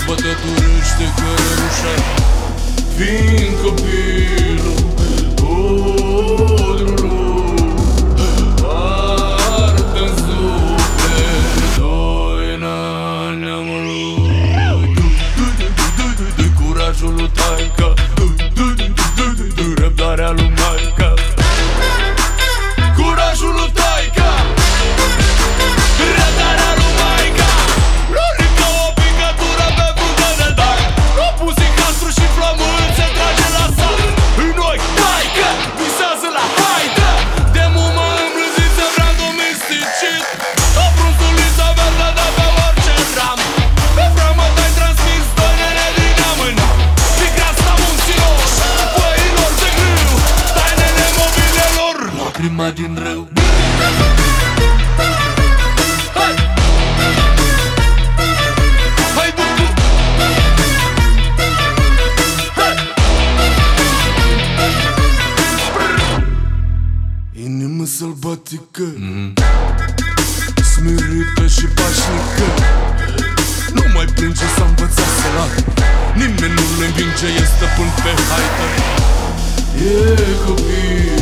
zbătăturește cărușa, fiind copilul codrului, artă-n suflet, doina neamului. Du-i curajul lui taica, du-i răbdarea lui maica. Curajul lui taica, răbdarea lui maica. Nu ridică o picătură pe frunte de dac, nu pusi castru și flământ se trage la sat. Noi, taica, visează la haidă, de mumă îmblânziță vrea domesticit, o frunzuliță verde de pe orice dram. Pe frămă te-ai transmis doinele din neam în neam, Tigreasta munților, păilor de grâu, tainele mobilelor, lacrima din râu. Inimă sălbatică, smerită și pașnică, nu mai plânge, s-a învățat să lată, nimeni nu-l învinge, e stăpân pe haită. E copil